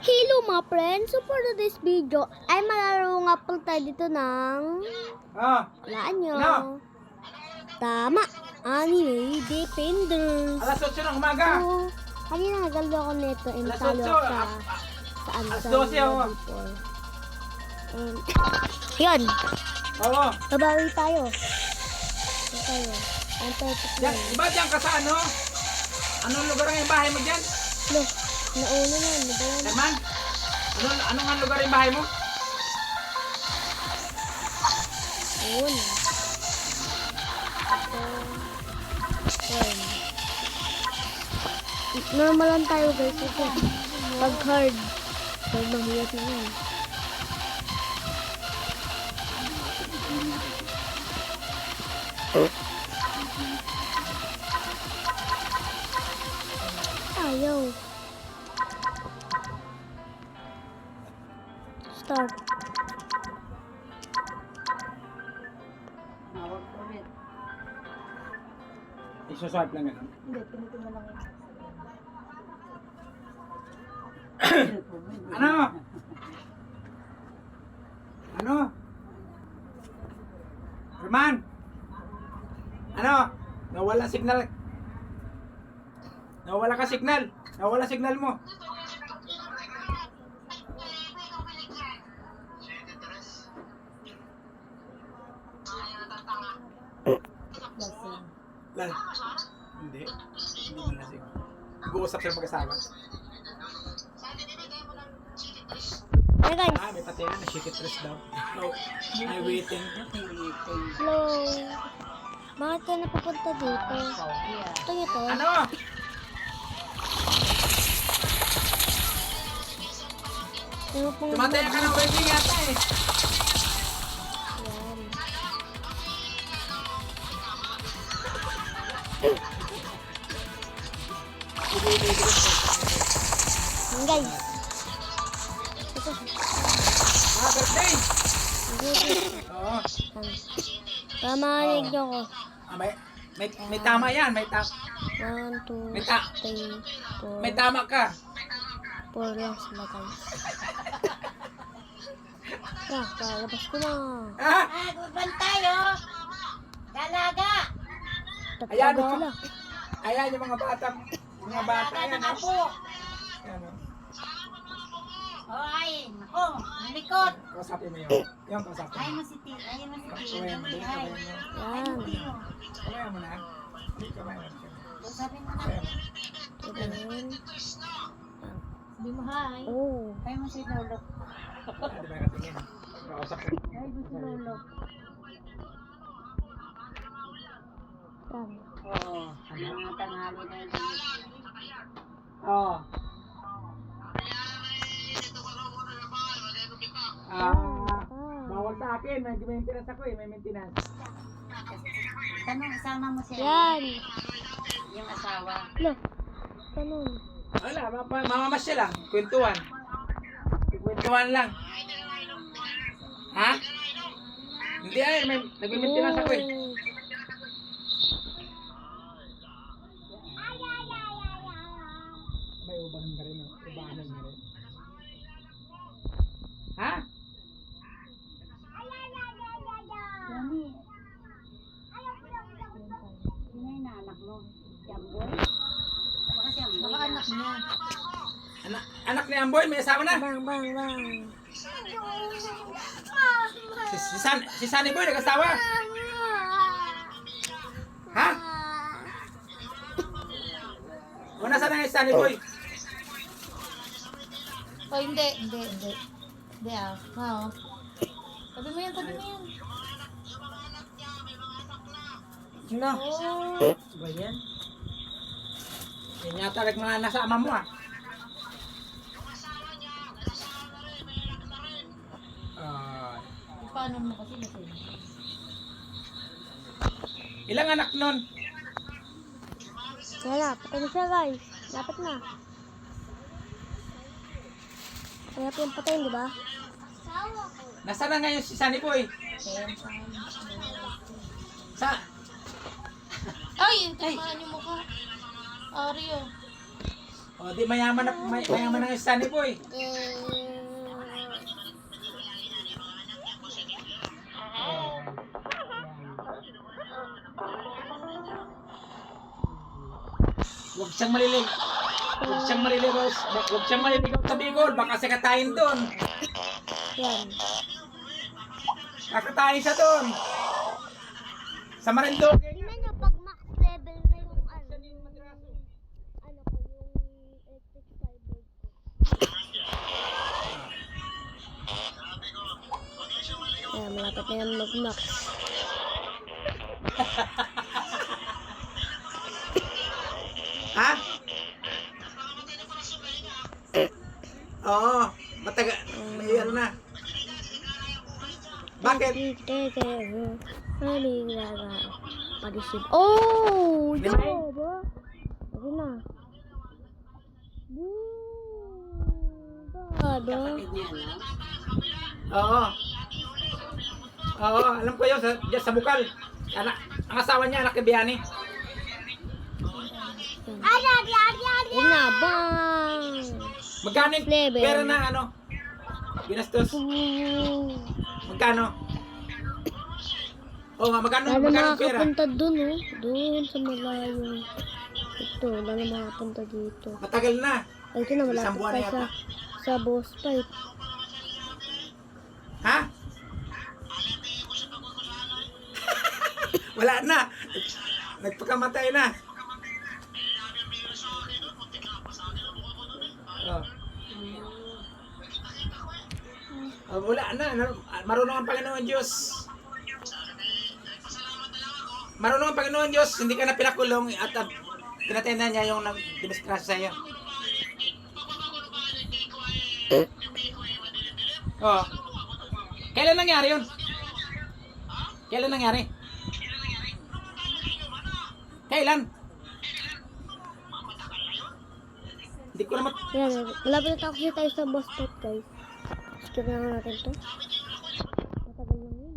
Hello mga friends! So for today's video ay malaro nga po tayo dito ng walaan nyo. Ano? Tama! Anime Defenders. Alas 8 ng umaga. So, kanina nagalo ako nito and Alas talo 8, ako sa ano alas sa 12 ako. level 4. Yun! Oo. Babawi tayo. Ito tayo. Antay ito Yan, iba dyan ka sa ano? Anong lugar ang bahay mo dyan? Lo, nauna na. Ano ba yan? Herman? Anong ang lugar yung bahay mo? Ayun. Ayun. Normal lang tayo guys. Ito. Pag hard. Pag mahirap na yan. Ayaw. Start. Isuswipe lang gano'n. Hindi, pinitin mo lang yun. Ano? Ano? Herman? Ano? Nawala signal. Nawala ka signal. Nawala signal mo. Lasing. Lan. Hindi. Hindi mo lasing. Nag-uusap sila mag-asawa. Hey guys. May patina na shake it rest daw. Oh, may waiting. Hello. Bakit ka napupunta dito? Ito nyo to. Ano? Ano pong Tumataya ka ng waiting yata eh. yan? Yan guys. Ito. Birthday! Ito. Oo. Pamahalig nyo ko. May tama yan. May 1, 2, May ta- 3, 4. tama ka. 4 lang sila guys. Kalabas ko na. Ha? Guban tayo! Dalaga! Ayan, Tapos oh. sila. Ayan yung mga bata. Mga bata Dalaga yan. ng Oh. apo! Ayan, oh. Oh, ay! Ako! Nalikot! Kausapin mo yun. Yung kausapin Ay mo. mo si T. Ay mo si T. Kawayan mo. Ay! Kawayan mo. Yan. Kawayan mo na. Kawayan mo. Sabi mo na. Kawayan mo. Ito. Sabi mo hi. Oh. Ay mo si Lolo. Ah, di ba nakatingin? Kausap ko. Ay mo si Lolo. Yan. Oo. Mga tanghali na yun. Oo. Bawal sa akin. May maintenance ako eh. May maintenance. Tanong isama mo siya. Yan. Yung asawa. Lo. Ganun. Wala. Mamamasyal lang. Kwentuhan. Kwentuhan lang. Ha? Hindi ay. Nagme-maintenance ako eh. May ubahan ka rin. Ubahan ka rin. Ha? Mami. Sino yung anak mo? Si Amboy? Baka si Amboy. Baka anak niya. Anak ni Amboy. May asawa na. Bang, bang, bang. Si Sunny Boy. Nag-asawa. Ha? O nasa na nga si Sunny Boy? Oh, hindi. Hindi ah. Oo. Tabi mo yan. Hello? Oh. Ba yan? Yan yata like mga nasa ama mo ah. Paano mo kasi lasing? Ilang anak nun? Wala. Patay na siya guys. Dapat na. Kaya po yung patay, di ba? Nasaan na ngayon si Sunny Boy? Sa... Ay, tamaan yung mukha. Oreo. O, di mayaman na, mayaman na yung Sunny Boy. Huwag siyang malilig. Huwag siyang maliligaw. Huwag siyang maliligaw sa Bicol. Baka sikatayin doon. Yan. Kakatayin siya doon. Sa Marinduque. Tingnan niyo pag max level na yung ano ko, yung electric cyborg ko. Ayan, malapit na yan mag-max. Ha? Oo. Mataga. May ano na. Bakit? Oh! Di Yo, ba? ba? Sabi na. Ba? Kapatid niya, no? Oo. Oo, alam ko yun. Diyan sa Bukal. Ang asawa niya, anak ni Biani. Yun na, bang! Magkano yung Level. pera na ano? Ginastos. Magkano? Oo nga, magkano Lalo yung pera? makakapunta dun, oh. Dun sa malayo. Ito, lalo makakapunta dito. Matagal na. Ay, ito na, Isang malapit buwan pa na yata. sa boss fight. Ha? Wala na. Nagpakamatay na. Oh. Oh, wala na. Marunong ang Panginoon Diyos. Marunong ang Panginoon Diyos. Hindi ka na pinakulong at tinatenda niya yung nag-dinisgrasya sa iyo. Oh. Kailan nangyari yun? Kailan nangyari? Kailan? Hindi ko naman... Yan, malapit na kasi tayo sa boss fight, guys. Skip na nga natin to. Matagal lang yun.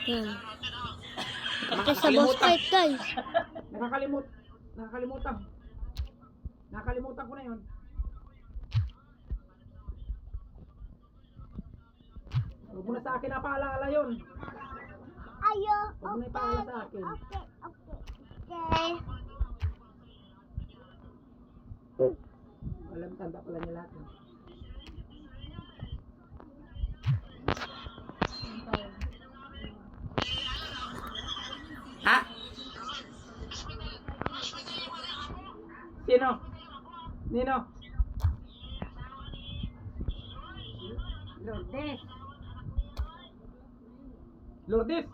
Yan. Ito sa boss fight, guys. Nakakalimutan ko na yun. Huwag mo na sa akin napaalala yun. Ayo, Huwag mo na ipaalala sa akin. okay. Alam, tanda pala niya lahat. Ha? Sino? Nino? Lourdes. Lourdes?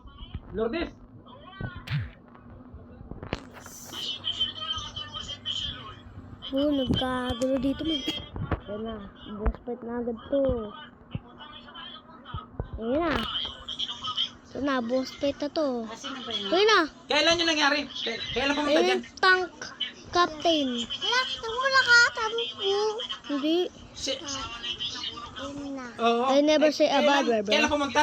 Lourdes? Oh, nagkagulo dito mo. Yan na, boss fight na agad to. Ayan na. Ito na, boss fight na to. Kasi na ba yun? Ayan na. Kailan yun nangyari? Kailan pumunta Ayan dyan? yung tank captain. Wala ka, sabi ko. Hindi. Si... Ayan na. Oo. I never say a bad word, bro. Kailan pumunta?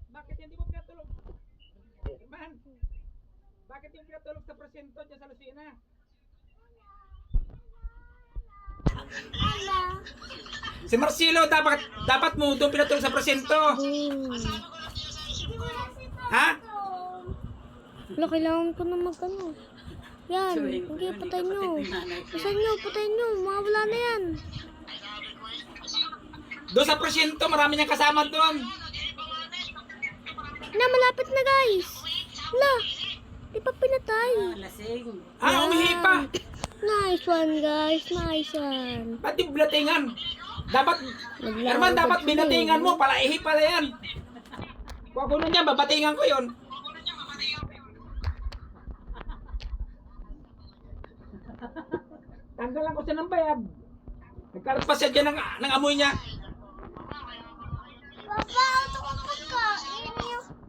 Bakit hindi mo pinatulog? Man, bakit hindi mo pinatulog sa presinto dyan sa Lucina? Si Marcelo, dapat mo doon pinatulog sa presinto. Ha? Wala, kailangan ko na mag-ano. Yan, hindi, patay nyo. Saan nyo, patay nyo. Mawala na yan. Doon sa presinto, marami niyang kasama doon. Na, malapit na, guys. Wala, di pa pinatay. Lasing. Ah, umihi pa. Nice one, guys. Nice one. Ba't yung binatingan? Dapat, Naglaho Herman, ba dapat sila, binatingan eh? mo. Palaihi pala yan. Huwag ko na niya, babatingan ko yun. Tanggalan ko siya ng bayad. Nagkalat pa siya dyan ng amoy niya. Papa, ito ko pagkain.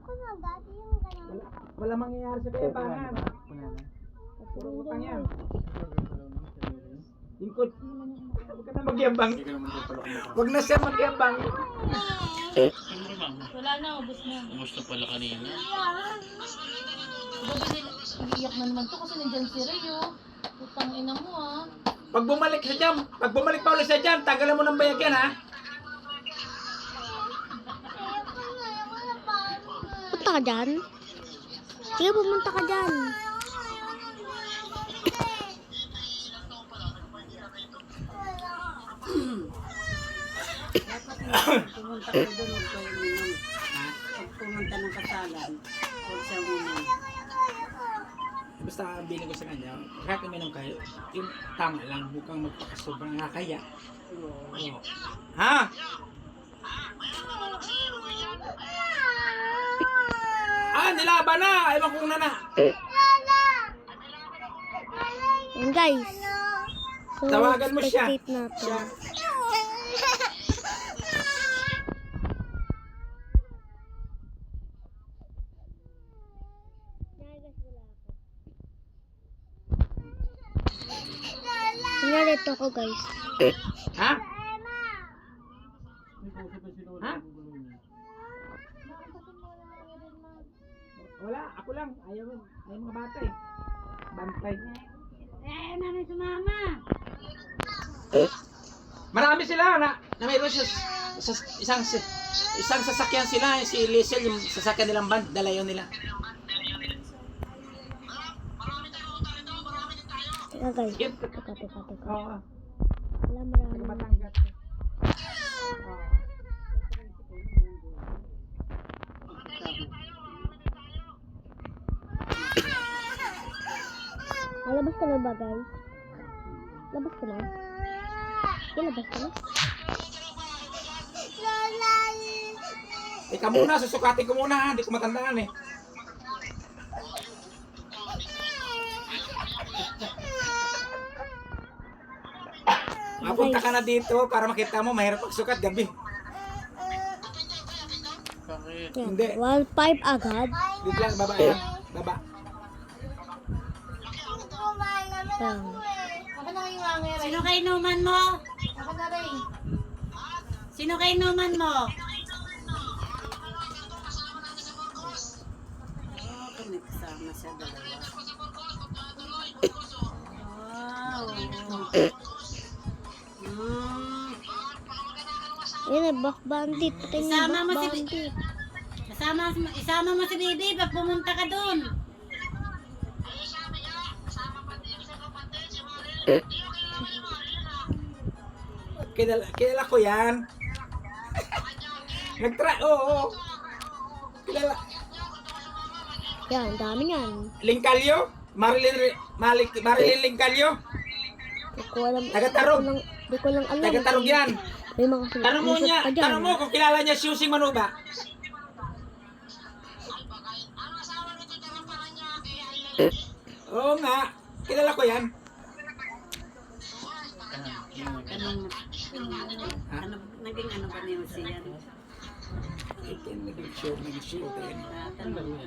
Ko na dati yung ganun. Wala mangyayari sa kayabangan. Puro utang yan. Lingkod. Huwag ka na magyabang. Huwag na siya magyabang. Wala na, ubos na. Kumusta pala kanina? Iiyak na naman to kasi nandyan si Ray, oh. Putang ina mo, ah. Pag bumalik pa ulit siya dyan, tanggalan mo ng bayag yan, ha? Punta ka dyan? Sige, pumunta ka dyan. Pumunta ko doon, huwag kayo uminom. Pag pumunta ng kasalan, huwag siya uminom. Basta binig ko sa kanya, kahit uminom kayo, yung tama lang, bukang magpakasobrang nakakaya. Oo. Ha? Nilaban na! Ewan kong nana. Yan guys. So, Tawagan mo siya. spectate natin. Siya. Narito ako guys. Ha? Ha? Wala, ako lang. Ayaw mga bata eh. Bantay. Mami, sumama. Marami sila na mayroon siya isang sasakyan sila, si Liesel, yung sasakyan nilang band, dala yun nila. Teka guys. Yun. Teka. Oo. Wala marami. Batangas. Labas ka na ba guys? Labas ka na? Labas ka na? Ika muna, susukatin ko muna ha, hindi ko matandaan eh. Mapunta ka na dito para makita mo, mahirap magsukat gabi. Bakit? Yan. Hindi. 1.5 agad. Dito lang, baba yan. Baba. Yan. Sino kay inuman mo? Sino kay inuman mo? Oh, kami kasama siya dalawa. Wow. Yan eh, Buck Bandit. Patay niyo, Isama Buck mo si Bandit. Isama mo si Bibi pag pumunta ka doon. Kilala ko yan. Oo. Kilala. Yan, dami yan. Lingkalyo? Marilyn Lingkalyo? Di ko alam. Taga-Tarog. Di ko lang alam. Taga-Tarog yan. May mga Tanong mo sulat niya, pa dyan. tanong mo kung kilala niya si Using Manuba. Oo nga, kilala ko yan. Naging ano ba niyo siya? Nag-show tayo. Tanong.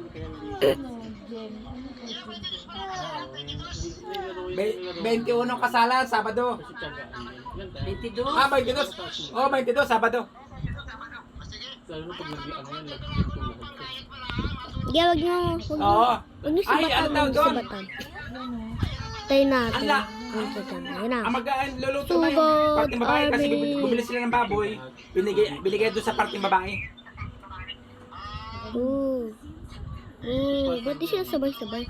21 kasalan, Sabado. 22? 22. Oh, 22, Sabado. Lalo na pag nag-ano yan, nag-tulog. Sige, wag niyo. Oo. Wag niyo Ay, sabatan. ano tawag doon? Tayo natin. Ala. Ano sa dyan? Ayun na. Ang luluto na yung Sugod, parting babae kasi Arby. bumili sila ng baboy. Binigay doon sa parting babae. Ba't di siya sabay-sabay?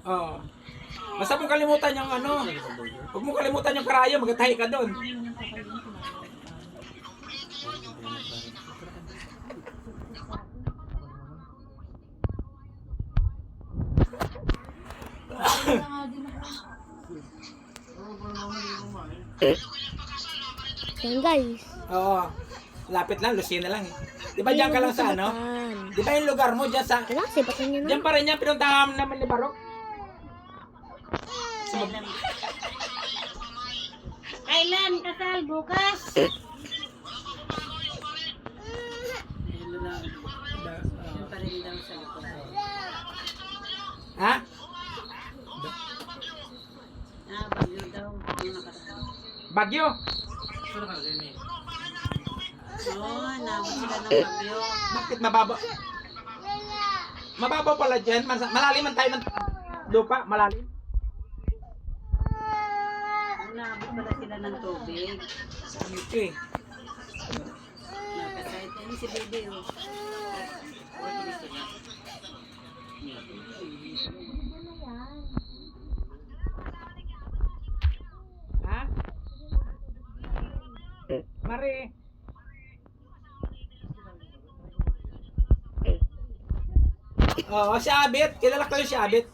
Oo. Basta mong kalimutan yung ano. Huwag mong kalimutan yung karayo, magatahi ka doon. Yan guys. Oo. Lapit lang, Lucena lang eh. Di ba dyan ka lang sa ano? Di ba yung lugar mo dyan sa... Wala, sibatan niyo na. Dyan pa rin yan, pinuntahan naman ni Barok. Kailan? Kailan kasal? Bukas? Ayun lang. Yung pa rin daw sa likod. Ha? Bagyo daw. Yung nakaraan. Bagyo? Saan ka rin eh? Oo, nabot sila ng bagyo. Bakit mababa? Mababaw pala dyan. Malalim man tayo ng lupa. Malalim. Nabot pala sila ng tubig. Sabi ko eh. Nakasahit na si Bebe. Oh. Ha? Mari. Oo, si Abit. Kilala ko yung si Abit.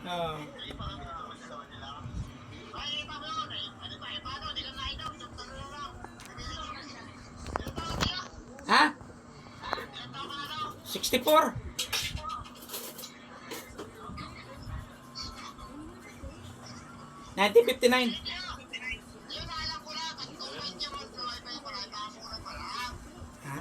Oo. Ha? 64. $19.59. Ha?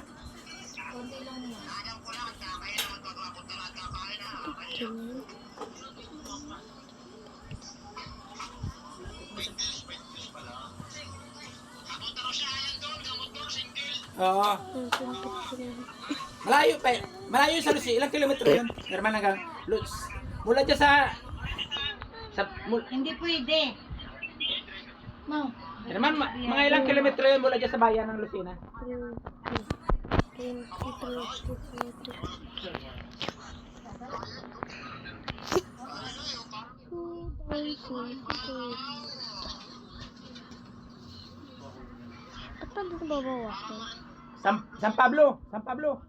Oo. Malayo pa. Malayo sa Lucy. Ilang kilometro yun? Herman hanggang Luz. Mula dyan Hindi pwede. Mo. Herman, mga ilang kilometro yun mula dyan sa bayan ng Lucena? At paano ito babawasan? San Pablo. San Pablo.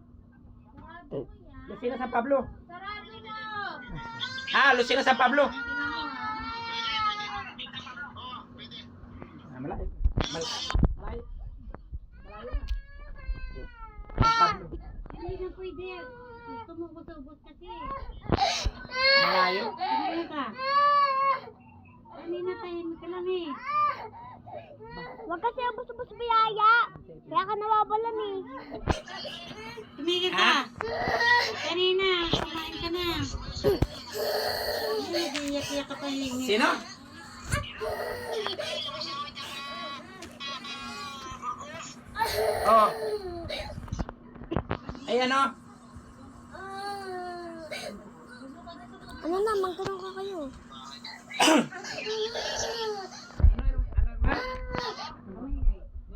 Lucena, San Pablo. Lucena, San Pablo. Malayo. Malayo. San Pablo. Hindi na pwede. Gusto mo ubos-ubos kasi. Malayo. Ano ka? Kanina tayo ka lang eh. Huwag kasi ubos-ubos biyaya. Kaya ka nawawalan eh. Tumigil ka. Kanina, kumain ka na. Iyak-iyak ka pa hingi. Sino? Oh. Ay ano? Ano na, magkaroon ka kayo.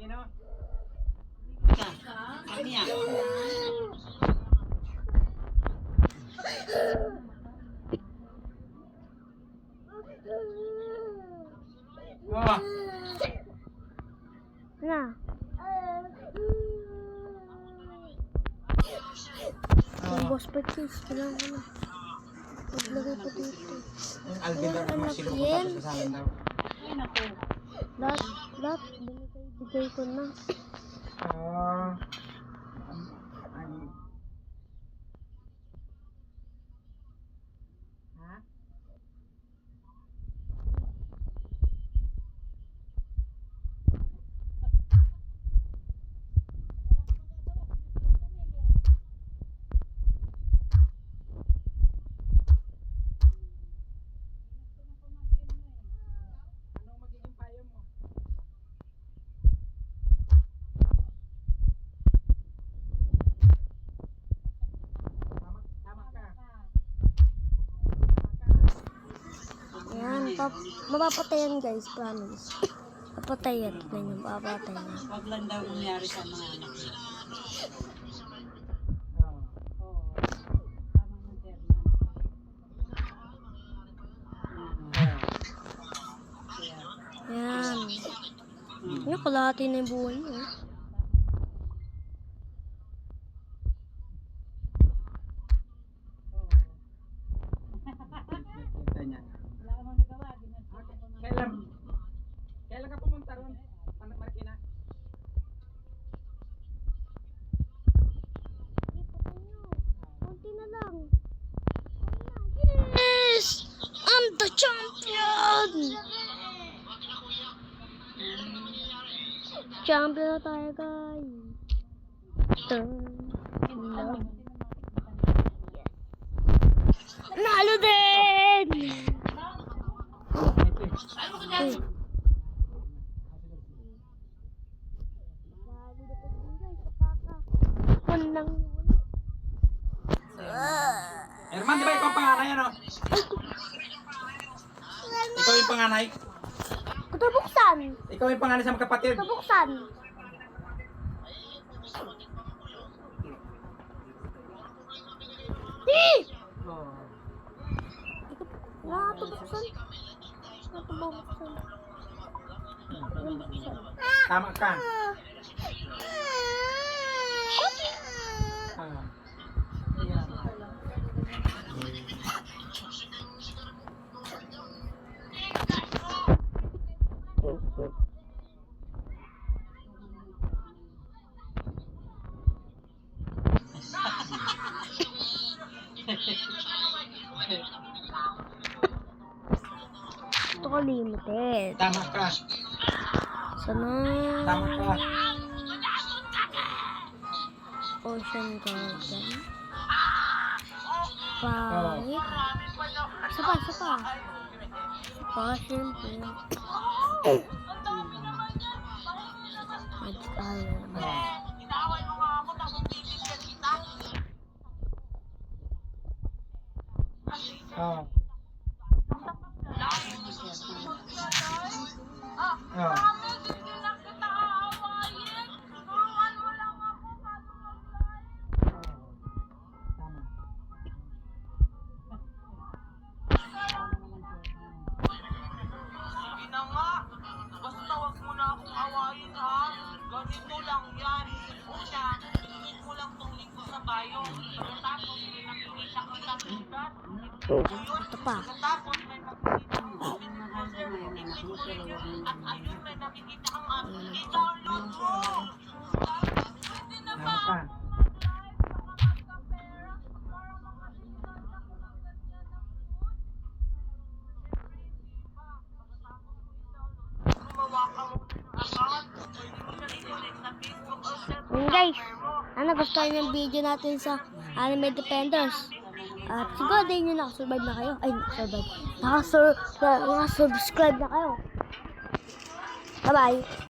Nino? Ka. Kami ah. Oh. Na. Ang boss pa cheese, kailangan ko na. Paglagay ko dito. Yung Alvin daw mga sino ko tapos sa amin daw. Ay naku. Lahat, bigay ko na. Ah. Ha? Anong magiging payo mo? Tama ka. Ayan, mapapatayan guys, promise. Papatayan, tignan nyo, mapapatayan. Wag lang daw nangyari sa mga anak niya. Oh. Oo. Tama ng terma. Ayan. Ano, kalahati na yung buhay nyo. Kita niya. Wala ka mong nagawa. Kailan ka pumunta ron? Marikina? Konti na lang. Champion! Champion na tayo, guys. Love. Nalo din! Herman, di ba ikaw ang panganay, ano? Ikaw yung panganay? Kutabuksan! Ikaw yung panganay sa magkapatid? Kutabuksan! Oo. Nakatubuksan. Nakatubuksan. Tama ka. Ah. Ito ko limited. Tama ka. Sana. Tama ka. Ocean Garden. Pangit. Isa pa, isa pa. Isa pa, syempre. Magic Island. Ah. Ah. Basta wag mo na akong awayin, ha? Ganito lang yan. Una, hingin mo lang tong link ko sa bio. Pagkatapos, may nakikita ko sa sulat. Ito pa. Pagkatapos, may nakikita ko sa Mahal ko ngayon, anak mo, pero wag mo at ayun, may nakikita kang i-download mo. Tama ka. Gumawa ka mo ng account. Pwede mo siya i-connect sa Facebook o sa Yun guys, gusto yung video natin sa Anime Defenders. At siguro din nyo nakasurvive na kayo. Ay, nakasurvive. Nakasubscribe na kayo. Bye-bye.